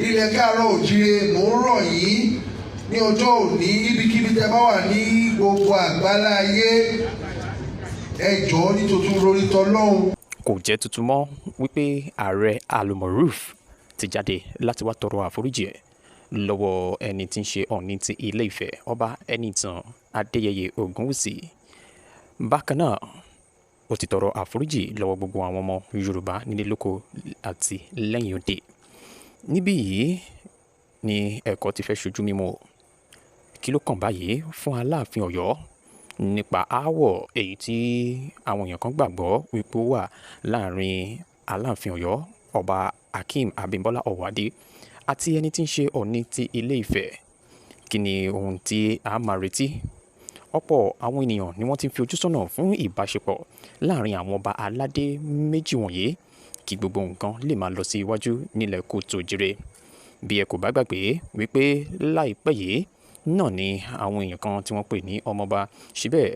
ilẹ̀ káàárọ̀ òjíire mò ń rọ̀ yín ní ọjọ́ òní ibikíbi tẹ́ bá wà ní gbogbo àgbálá ayé ẹ jọ̀ọ́ ní tuntun lórí tọlọ́hun. Kò jẹ́ tuntun mọ́ wípé ààrẹ Al-Moruf ti jáde láti wá tọrọ àforíjì lọ́wọ́ ẹni tí ń ṣe Ọọ̀ni ti Ilé Ifẹ̀ ọba Ẹnìtàn Adéyẹyè Ògúnwùsì. Bákan náà ó ti tọrọ àforíjì lọ́wọ́ gbogbo àwọn ọmọ Yorùbá nílé lóko àti lẹ́yìn òde. Níbí yìí ni ẹ̀kọ́ ti fẹ́ ṣojú mímu. Kí ló kàn báyìí fún Aláàfin Ọ̀yọ́ nípa aáwọ̀ èyí tí àwọn èèyàn kan gbàgbọ́ wípé ó wà láàrin Aláàfin Ọ̀yọ́ ọba Hakeem Abímbọ́lá Ọ̀wádé àti ẹni tí ń ṣe Ọọ̀ni ti Ilé Ifẹ̀? Kí ni ohun tí a máa retí? Ọ̀pọ̀ àwọn ènìyàn ni wọ́n ti fi ojú sọ́nà fún ìbáṣepọ̀ láàrin àwọn ọba aládé méjì wọ̀nyí kí gbogbo nǹkan lè máa lọ sí iwájú nílẹ̀ Kotu Ojire. Bí ẹ kò bá gbàgbé wípé láìpẹ́ yìí náà ni àwọn èèyàn kan tí wọ́n pè ní ọmọọba síbẹ̀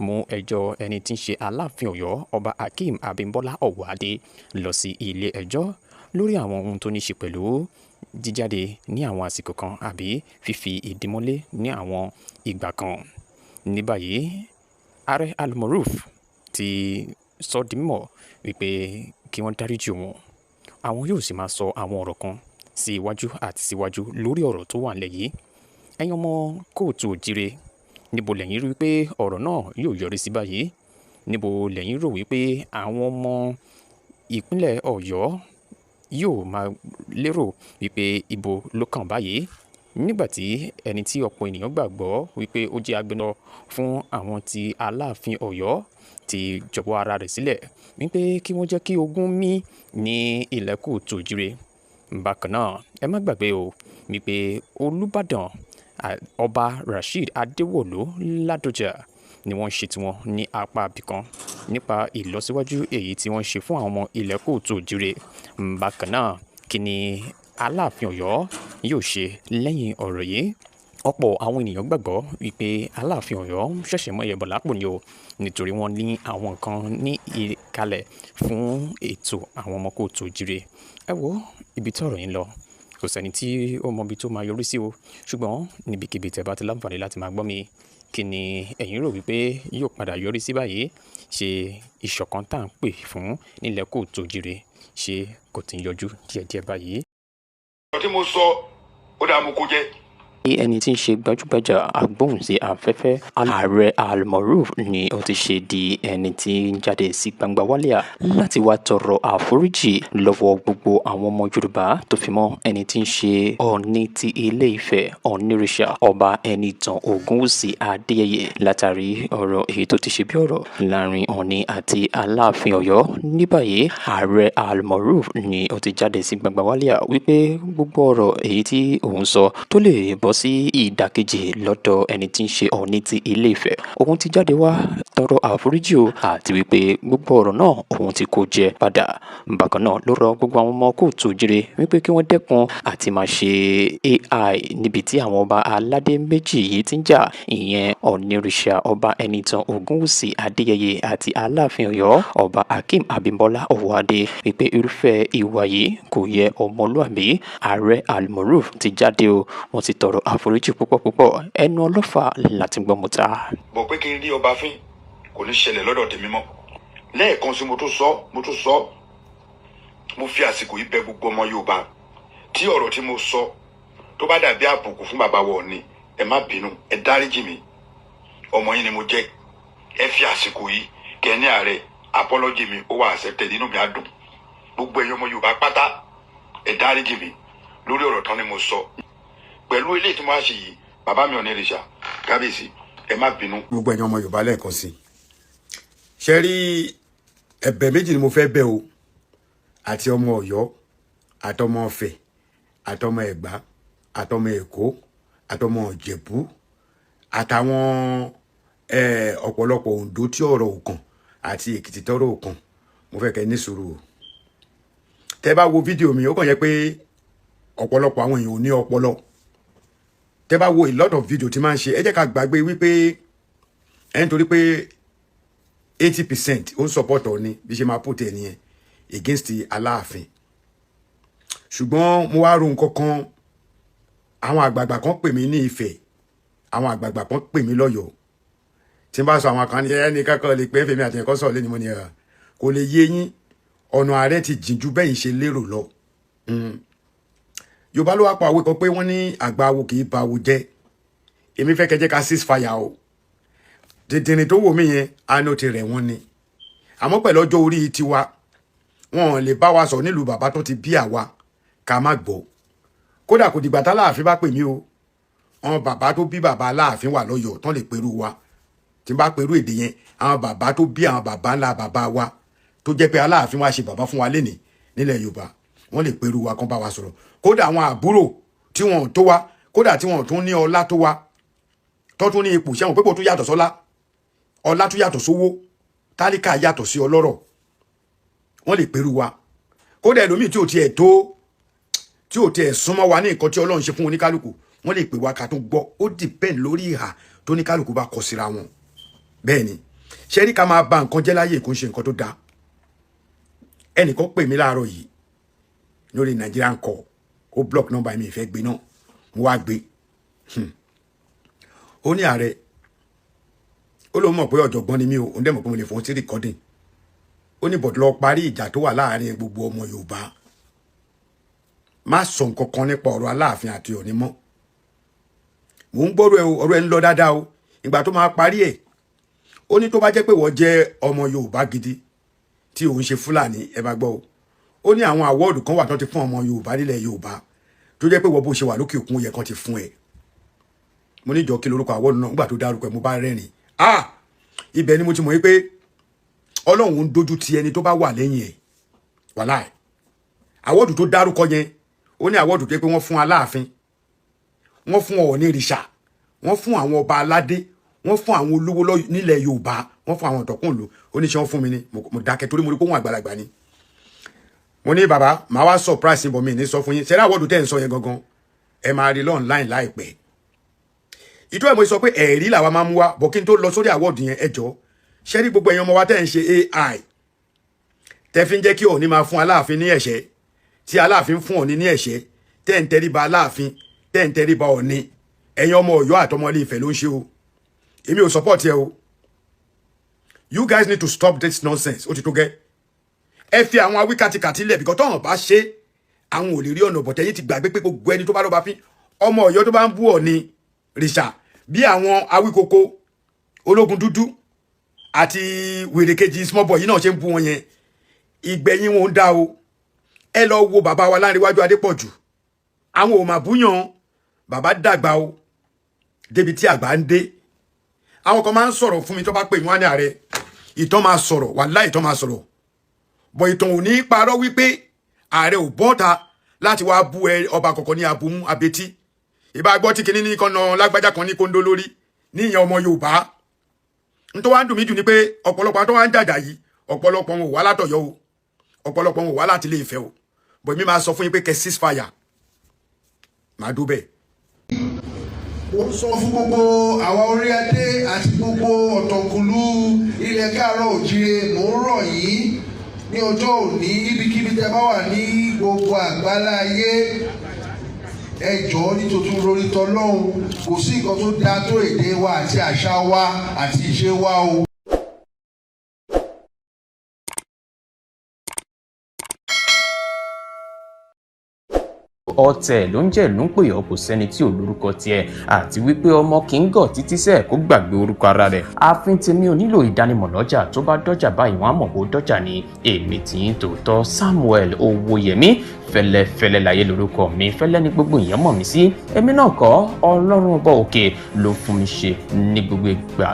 mú ẹjọ́ ẹni tí ń ṣe Aláàfin Ọ̀yọ́ ọba Hakeem Abímbọ́lá Ọ̀wádé lọ sí ilé ẹjọ́ lórí àwọn ohun tó ní ṣe pẹ̀lú jíjáde ní àwọn àsìkò kan àbí fífi ìdímọ́lé ní àwọn ìgbà kan. Ní báyìí ààrẹ Al-Moruf ti sọ di mímọ̀ wípé kí wọ́n dáríjì wọn, àwọn yóò sì máa sọ àwọn ọ̀rọ̀ kan sí iwájú àti síwájú lórí ọ̀rọ̀ tó wà nílẹ̀ yìí. Ẹ̀yin ọmọ Kotu Ojire, níbo lẹ̀yin rò wípé ọ̀rọ̀ náà yóò yọrí sí báyìí? Níbo lẹ̀yin rò wípé àwọn ọmọ ìpínlẹ̀ Ọ̀yọ́ yóò máa lérò wípé ibo ló kàn báyìí? Nígbàtí ẹni tí ọ̀pọ̀ ènìyàn gbàgbọ́ wípé ó jẹ́ agbẹnusọ fún àwọn ti Aláàfin Ọ̀yọ́ ti jọ̀wọ́ ara rẹ̀ sílẹ̀ wípé kí wọ́n jẹ́ kí ogun mí ní ilẹ̀ Kotu Ojire. Bákan náà ẹ má gbàgbé o wípé Olubadan ọba Rasheed Adéwọ̀lú Ládọjà ni wọ́n ṣe tiwọn ní apá abìkan nípa ìlọsíwájú èyí tí wọ́n ṣe fún àwọn ọmọ ilẹ̀ Kotu Ojire. Bákan náà kí ni Aláàfin Ọ̀yọ́ yóò ṣe lẹ́yìn ọ̀rọ̀ yìí? Ọ̀pọ̀ àwọn ènìyàn gbàgbọ́ wípé Aláàfin Ọ̀yọ́ ṣẹ̀ṣẹ̀ mọ ẹyẹ bọ̀ lápò ni o, nítorí wọ́n ní àwọn nǹkan ní ìkàlẹ̀ fún ètò àwọn ọmọ Kotu Ojire. Ẹ wo ibi tí ọ̀rọ̀ yìí ń lọ, kò sẹ́ni tí ó mọ ibi tó máa yọrí sí o, ṣùgbọ́n níbikíbi tẹ́ bá ti láǹfààní láti máa gbọ́ mi, kí ni ẹ̀yin rò wípé yóò padà yọrí sí báyìí? Ṣé ìṣọ̀kan tá à ń pè fún nílẹ̀ Kotu Ojire ṣé kò tí ń yọjú díẹ̀díẹ̀ báyìí? Ọ̀rọ̀ tí mo sọ ó dáa mo kó jẹ́. Ẹni tí ń ṣe gbajúgbajà agbóhùnsí afẹ́fẹ́ ààrẹ Al-Moruf ni ó ti ṣe di ẹni tí ń jáde sí gbangba wálíà láti wá tọrọ àforíjì lọ́wọ́ gbogbo àwọn ọmọ Yorùbá tó fi mọ́ ẹni tí ń ṣe Ọọ̀ni ti Ilé Ifẹ̀ Ọ̀nìrìṣà ọba Ẹnìtàn Ògúnwùsì Adéyẹyè látàrí ọ̀rọ̀ èyí tó ti ṣe bí ọ̀rọ̀ láàrin Ọọ̀ni àti Aláàfin Ọ̀yọ́. Ní báyìí ààrẹ Al-Moruf ni ó ti jáde sí gbangba wálíà wípé gbogbo ọ̀rọ̀ èyí tí òun sọ tó lè bọ́ sí ìdàkejì lọ́dọ̀ ẹni tí ń ṣe Ọọ̀ni ti Ilé Ifẹ̀, òun ti jáde wá tọrọ àforíjì o, àti wípé gbogbo ọ̀rọ̀ náà òun ti kó jẹ padà. Bákan náà ló rọ gbogbo àwọn ọmọ Kotu Ojire wípé kí wọ́n dẹ́kun àti máa ṣe AI níbi tí àwọn ọba aládé méjì yìí ti ń jà, ìyẹn Ọ̀nìrìṣà ọba Ẹnìtàn Ògúnwùsì Adéyẹyè àti Aláàfin Ọ̀yọ́ ọba Hakeem Abímbọ́lá Ọ̀wádé, wípé irúfẹ́ ìwà yìí kò yẹ ọmọlúàbí. Ààrẹ Al-Moruf ti jáde o, wọ́n ti tọrọ àforíjì púpọ̀ ẹnu ọlọ́fà láti gbọ́ mọ́ta. Bọ̀ pé kí n rí ọba fín kò ní ṣẹlẹ̀ lọ́dọ̀ tèmi mọ́. Lẹ́ẹ̀kan sí mo tún sọ mo fi àsìkò yìí bẹ̀ gbogbo ọmọ Yorùbá tí ọ̀rọ̀ tí mo sọ tó bá dàbí àbùkù fún bàbá wa Ọọ̀ni, ẹ má bínú, ẹ dáríjì mi, ọmọ yín ni mo jẹ́. Ẹ fi àsìkò yìí kẹ́ ní ààrẹ apology mi ó wà accepted, nínú mi á dùn. Gbogbo ẹ̀yin ọmọ Yorùbá pátá ẹ dáríjì mi lórí ọ̀rọ̀ tán ni mo sọ. Pẹ̀lú ilé tí mo wá ṣe yìí, bàbá mi Ọ̀nìrìṣà kábíyèsí ẹ má bínú. Gbogbo ẹ̀yin ọmọ Yorùbá lẹ́ẹ̀kan sí ṣe rí ẹ̀bẹ̀ méjì ni mo fẹ́ bẹ̀ o, àti ọmọ Ọ̀yọ́ àtọmọ Ọ̀fẹ̀ àtọmọ Ẹ̀gbá àtọmọ Èkó àtọmọ Ìjẹ̀bú àtàwọn ọ̀pọ̀lọpọ̀ Oǹdó tí ọ̀rọ̀ òkàn àti Èkìtì tọ́rọ̀ òkàn, mo fẹ́ kẹ́ ní sùúrù o. Tẹ́ bá wo fídíò mi ó kàn yẹ pé ọ̀pọ̀lọpọ̀ àwọn èèyàn ò ní ọpọlọ. Tẹ́ bá wo a lot of video tí máa ń ṣe, ẹ jẹ́ ká gbàgbé wípé ẹni torí pé 80% ó ń support Ọọ̀ni bí ṣe máa put ẹni yẹn against Alaafin. ṣùgbọ́n mo wá ro nǹkan kan àwọn àgbààgbà kan pè mí ní Ifẹ̀ àwọn àgbààgbà kan pè mí lọ́yọ̀ọ́ tí n bá sọ àwọn kan ní ẹni kankan lè pé fèmí àti ẹ̀kọ́ sọ̀rọ̀ lẹ́ni mo ní kò lè yé yín ọ̀nà ààrẹ ti jìn ju bẹ́yìn ṣe lérò lọ. Yorùbá ló wá pa òwe kan pé wọ́n ní àgbà awo kì í ba awo jẹ́ èmi fẹ́ kẹjẹ́ ká ceasefire o dìndìnrín tó wò mí yẹn àánú ti rẹ̀ wọ́n ni àmọ́ pẹ̀lú ọjọ́ orí tiwa wọn lè bá wa sọ nílùú bàbá tó ti bí àwa ká má gbọ́ kódà kò dìgbà tá Aláàfin bá pè mí o àwọn bàbá tó bí bàbá Aláàfin wà lọ́yọ̀ọ́ tán lè perú wa tí n bá perú èdè yẹn àwọn bàbá tó bí àwọn bàbá ńlá bàbá wa tó jẹ́ pé Aláàfin wá ṣe bàbá fún wa lénìí nílẹ̀ Yorùbá wọ́n lè perú wa kán bá wa sọ̀rọ̀ kódà àwọn àbúrò tí wọ́n tó wa kódà tí wọ́n tún ní ọlá tó wa tó tún ní ipò ṣẹ́wọ̀n pé kò tún yàtọ̀ sọ́lá ọlá tún yàtọ̀ sówó tálíkà yàtọ̀ sí ọlọ́rọ̀ wọ́n lè perú wa kódà ẹlòmíì tí ò tiẹ̀ súnmọ́ wa ní nǹkan tí Ọlọ́run ṣe fún oníkálukú wọ́n lè pè wá ká tún gbọ́ ó depend lórí ìhà tó oníkálukú bá kọ síra wọn bẹ́ẹ̀ ni ṣe rí ká máa ba nǹkan jẹ́ láyé kò ń ṣe nǹkan tó dáa ẹnìkan pè mí láàárọ̀ yìí lórí Nigerian call ó block number mi ìfẹ́ gbé náà mo wá gbé ó ní ààrẹ ó lóun mọ̀ pé ọ̀jọ̀gbọ́n ni mí o òun dẹ̀ mọ̀ pé mo lè fọ́n sí recording ó ní bọ̀dọ̀ lọ parí ìjà tó wà láàrin gbogbo ọmọ Yorùbá má sọ nǹkan kan nípa ọ̀rọ̀ Aláàfin àti Ọọ̀ni mọ́ mò ń gbọ́rọ̀ ọ̀rọ̀ ẹ̀ ń lọ dáadáa o ìgbà tó máa parí ẹ̀ ó ní tó bá jẹ́ pé wọ́n jẹ́ ọmọ Yorùbá gidi tí òun ṣe Fúlàní ẹ bá gbọ́ o ó ní àwọn àwọ́ọ̀dù kan wà tó ti fún ọmọ Yorùbá nílẹ̀ Yorùbá tó jẹ́ pé wọ́n bó ṣe wà lókè òkun yẹ kan ti fún ẹ mo ní jọ kí lórúkọ àwọ́ọ̀dù náà nígbà tó dárúkọ ẹ mo bá rẹ́rìn ibẹ̀ ni mo ti mọ̀ pé Ọlọ́run ń dojú ti ẹni tó bá wà lẹ́yìn ẹ̀ wàláì àwọ́ọ̀dù tó dárúkọ yẹn ó ní àwọ́ọ̀dù pé wọ́n fún Aláàfin wọ́n fún Ọọ̀ni ìrìṣà wọ́n fún àwọn ọba aládé wọ́n fún àwọn olówó nílẹ̀ Yorùbá wọ́n fún àwọn ọ̀tọ̀kùnlú oníṣẹ́ wọn fún mi ni mo dákẹ́ torí mo rí pé wọ́n àgbàlagbà ni mo ní bàbá màá wá surprise bọ̀ mi ní sọ fún yín ṣẹlẹ̀ àwọ́ọ̀dù tẹ́ ń sọ yẹn gangan ẹ máa rí online láìpẹ́ ìtọ́ ẹ̀ mo sọ pé ẹ̀rí làwa máa mú wa bọ̀ kí n tó lọ sórí àwọ́ọ̀dù yẹn ẹ jọ̀ọ́ ṣé rí gbogbo ẹ̀yin ọmọ wa tẹ́ ń ṣe AI tẹ́ fi ń jẹ́ kí Ọọ̀ni máa fún Aláàfin ní ẹ̀ṣẹ́ tí Aláàfin fún Ọọ̀ni ní ẹ̀ṣẹ́ tẹ́ ń tẹríba Aláàfin tẹ́ ń tẹríba Ọọ̀ni ẹ̀yin ọmọ Ọ̀yọ́ àtọmọ Ilé Ifẹ̀ ló ń ṣe o èmi ò support ẹ o you guys need to stop this nonsense ó ti tó gẹ́ ẹ fi àwọn awíkàtìkàtì lẹ̀ bìkọ́ tọ́hàn bá ṣe àwọn ò lè rí ọ̀nà bọ̀tẹ́yìn ti gbàgbé pé gbogbo ẹni tó bá lọ́ba fín ọmọ Ọ̀yọ́ tó bá ń bú Ọọ̀ni rìṣà bí àwọn awíkoko ológun dúdú àti wèrè kejì small boy yìí náà ṣe ń bú wọn yẹn ìgbẹ̀yìn wọn ń dá o ẹ lọ wo bàbá wa Láńrewájú Adépọ̀jù àwọn ò mà búyàn bàbá dàgbà o débi tí àgbà ń dé àwọn kan máa ń sọ̀rọ̀ fún mi tó bá pè mí wá ní ààrẹ ìtàn máa sọ̀rọ̀ wàláhì ìtàn máa sọ̀rọ̀ bọ̀ ìtàn ò ní parọ́ wípé ààrẹ ò bọ́ta láti wá bú ọba kọ̀ọ̀kan ní abúmú abetí ìbá gbọ́ tí kinní ní kan náà lágbájá kan ní kóńdó lórí níyàn ọmọ Yorùbá n tó wá ń dùn mí jù ni pé ọ̀pọ̀lọpọ̀ tó wá ń jàjà yìí ọ̀pọ̀lọpọ̀ wọn ò wá látọ̀yọ́ o ọ̀pọ̀lọpọ̀ wọn ò wá láti Ilé Ifẹ̀ o bọ̀ èmi máa sọ fún yín pé kẹ́ ceasefire máa dó bẹ́ẹ̀. ó sọ fún gbogbo àwọn orí adé àti gbogbo ọ̀tọ̀kùlú ilẹ̀ Káàárọ̀ Oòjíire mò ń rọ̀ yín ní ọjọ́ òní ibikíbi tẹ́ bá wà ní gbogbo àgbálá ayé ẹ jọ̀ọ́ nítorí lórí tọlọ́hun kò sí nǹkan tó dáa tó èdè wa àti àṣà wa àti ìṣe wa o. ọ̀tẹ̀ ló ń jẹ́ ìlú ń pè ọ́ kò sẹ́ni tí ò lórúkọ tiẹ̀ àti wípé ọmọ kì í gọ̀ títí sẹ́ẹ̀ kó gbàgbé orúkọ ara rẹ̀. ààfin tèmi ò nílò ìdánimọ̀ lọ́jà tó bá dọ́jà báyìí wọ́n á mọ̀ bó dọ́jà ni èmi tí ń tòótọ́ Samuel Owóyẹmí fẹ́lẹ́fẹ́lẹ́ láyé lórúkọ mi fẹ́lẹ́ ní gbogbo èèyàn mọ̀ mí sí èmi náà kọ́ Ọlọ́run ọba òkè ló fún mi ṣe ní gbogbo ìgbà.